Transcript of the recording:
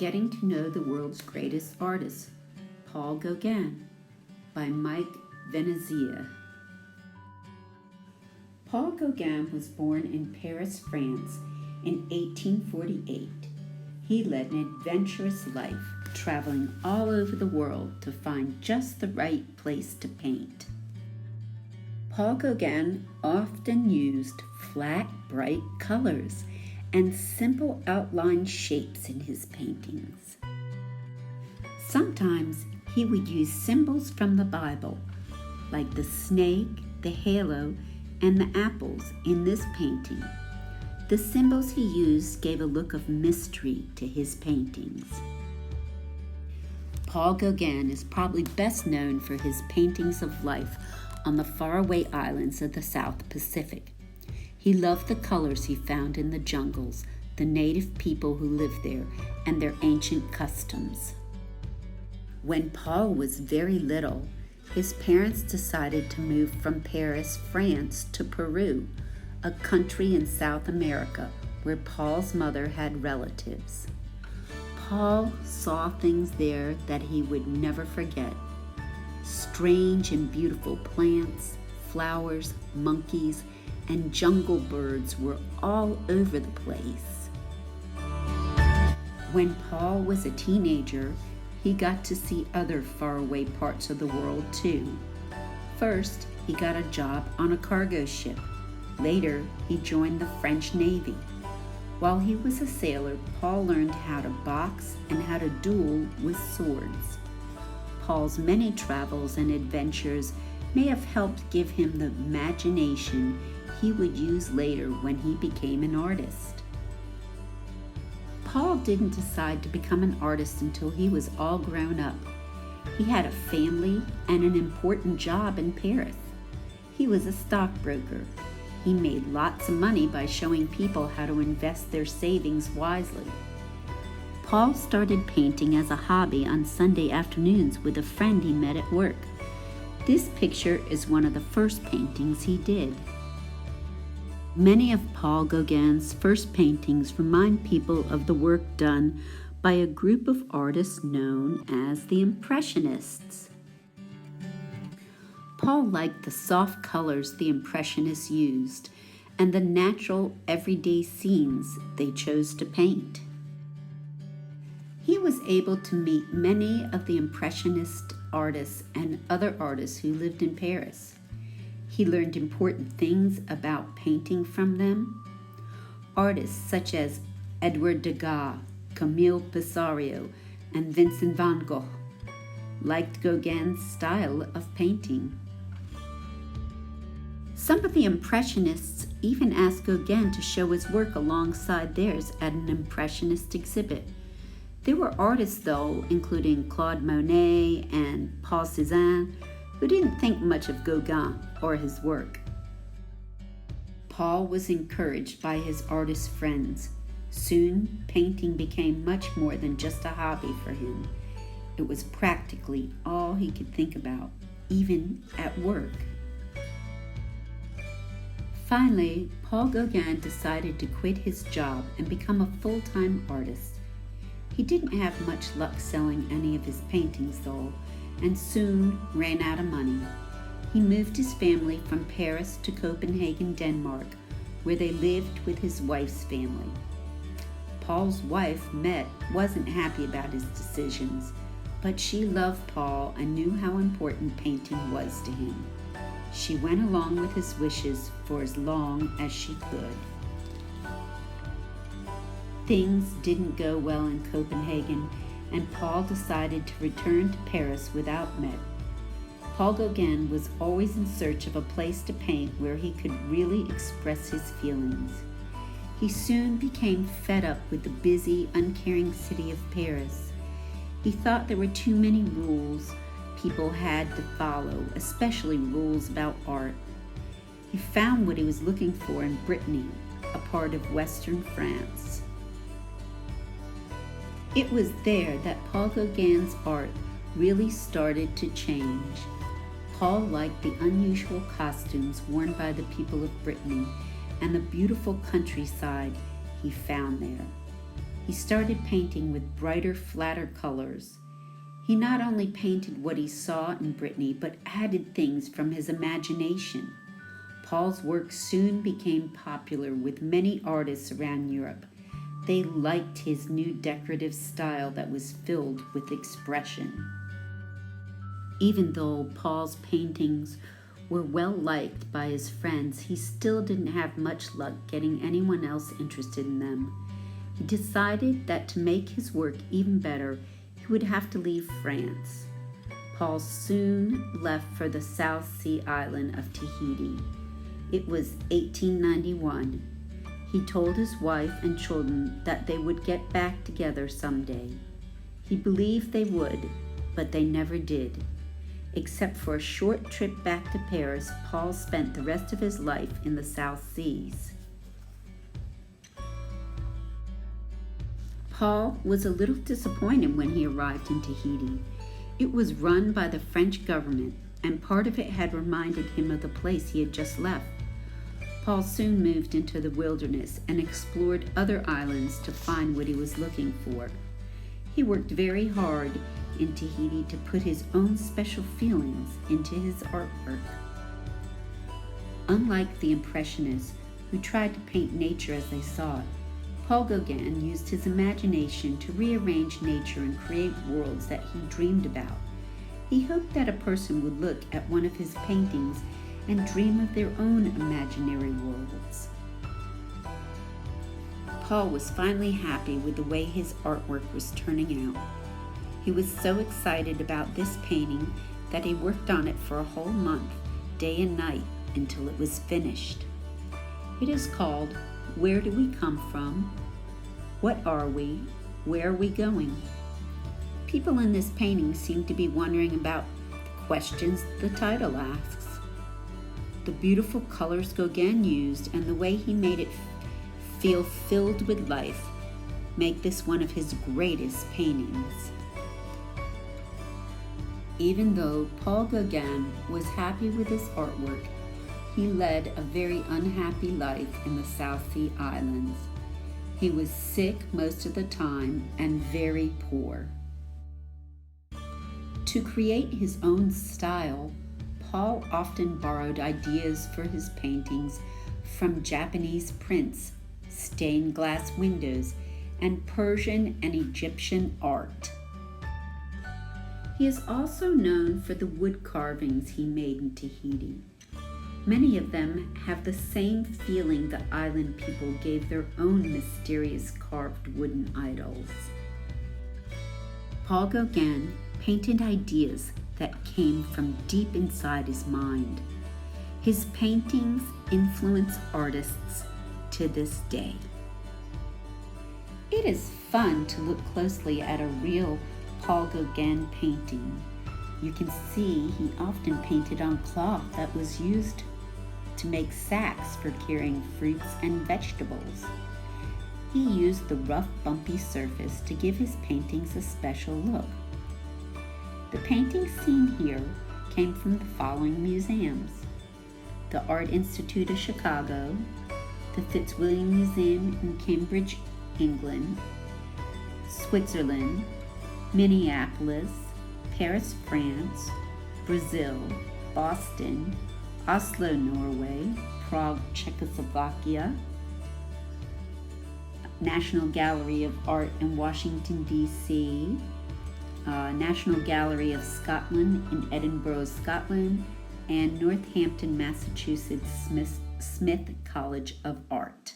Getting to Know the World's Greatest Artist, Paul Gauguin, by Mike Venezia. Paul Gauguin was born in Paris, France in 1848. He led an adventurous life, traveling all over the world to find just the right place to paint. Paul Gauguin often used flat, bright colors and simple outline shapes in his paintings. Sometimes he would use symbols from the Bible, like the snake, the halo, and the apples in this painting. The symbols he used gave a look of mystery to his paintings. Paul Gauguin is probably best known for his paintings of life on the faraway islands of the South Pacific. He loved the colors he found in the jungles, the native people who lived there, and their ancient customs. When Paul was very little, his parents decided to move from Paris, France, to Peru, a country in South America where Paul's mother had relatives. Paul saw things there that he would never forget. Strange and beautiful plants, flowers, monkeys, and jungle birds were all over the place. When Paul was a teenager, he got to see other faraway parts of the world too. First, he got a job on a cargo ship. Later, he joined the French Navy. While he was a sailor, Paul learned how to box and how to duel with swords. Paul's many travels and adventures may have helped give him the imagination he would use later when he became an artist. Paul didn't decide to become an artist until he was all grown up. He had a family and an important job in Paris. He was a stockbroker. He made lots of money by showing people how to invest their savings wisely. Paul started painting as a hobby on Sunday afternoons with a friend he met at work. This picture is one of the first paintings he did. Many of Paul Gauguin's first paintings remind people of the work done by a group of artists known as the Impressionists. Paul liked the soft colors the Impressionists used and the natural, everyday scenes they chose to paint. He was able to meet many of the Impressionist artists and other artists who lived in Paris. He learned important things about painting from them. Artists such as Edward Degas, Camille Pissarro, and Vincent van Gogh liked Gauguin's style of painting. Some of the Impressionists even asked Gauguin to show his work alongside theirs at an Impressionist exhibit. There were artists, though, including Claude Monet and Paul Cézanne, who didn't think much of Gauguin or his work. Paul was encouraged by his artist friends. Soon, painting became much more than just a hobby for him. It was practically all he could think about, even at work. Finally, Paul Gauguin decided to quit his job and become a full-time artist. He didn't have much luck selling any of his paintings, though, and soon ran out of money. He moved his family from Paris to Copenhagen, Denmark, where they lived with his wife's family. Paul's wife, Mette, wasn't happy about his decisions, but she loved Paul and knew how important painting was to him. She went along with his wishes for as long as she could. Things didn't go well in Copenhagen, and Paul decided to return to Paris without Mette. Paul Gauguin was always in search of a place to paint where he could really express his feelings. He soon became fed up with the busy, uncaring city of Paris. He thought there were too many rules people had to follow, especially rules about art. He found what he was looking for in Brittany, a part of Western France. It was there that Paul Gauguin's art really started to change. Paul liked the unusual costumes worn by the people of Brittany and the beautiful countryside he found there. He started painting with brighter, flatter colors. He not only painted what he saw in Brittany, but added things from his imagination. Paul's work soon became popular with many artists around Europe. They liked his new decorative style that was filled with expression. Even though Paul's paintings were well liked by his friends, he still didn't have much luck getting anyone else interested in them. He decided that to make his work even better, he would have to leave France. Paul soon left for the South Sea island of Tahiti. It was 1891. He told his wife and children that they would get back together someday. He believed they would, but they never did. Except for a short trip back to Paris, Paul spent the rest of his life in the South Seas. Paul was a little disappointed when he arrived in Tahiti. It was run by the French government, and part of it had reminded him of the place he had just left. Paul soon moved into the wilderness and explored other islands to find what he was looking for. He worked very hard in Tahiti to put his own special feelings into his artwork. Unlike the Impressionists, who tried to paint nature as they saw it, Paul Gauguin used his imagination to rearrange nature and create worlds that he dreamed about. He hoped that a person would look at one of his paintings and dream of their own imaginary worlds. Paul was finally happy with the way his artwork was turning out. He was so excited about this painting that he worked on it for a whole month, day and night, until it was finished. It is called "Where Do We Come From? What Are We? Where Are We Going?" People in this painting seem to be wondering about the questions the title asks. The beautiful colors Gauguin used and the way he made it feel filled with life make this one of his greatest paintings. Even though Paul Gauguin was happy with his artwork, he led a very unhappy life in the South Sea Islands. He was sick most of the time and very poor. To create his own style, Paul often borrowed ideas for his paintings from Japanese prints, stained glass windows, and Persian and Egyptian art. He is also known for the wood carvings he made in Tahiti. Many of them have the same feeling the island people gave their own mysterious carved wooden idols. Paul Gauguin painted ideas that came from deep inside his mind. His paintings influence artists to this day. It is fun to look closely at a real Paul Gauguin painting. You can see he often painted on cloth that was used to make sacks for carrying fruits and vegetables. He used the rough, bumpy surface to give his paintings a special look. The paintings seen here came from the following museums: the Art Institute of Chicago, the Fitzwilliam Museum in Cambridge, England, Switzerland, Minneapolis, Paris, France, Brazil, Boston, Oslo, Norway, Prague, Czechoslovakia, National Gallery of Art in Washington, D.C., National Gallery of Scotland in Edinburgh, Scotland, and Northampton, Massachusetts, Smith College of Art.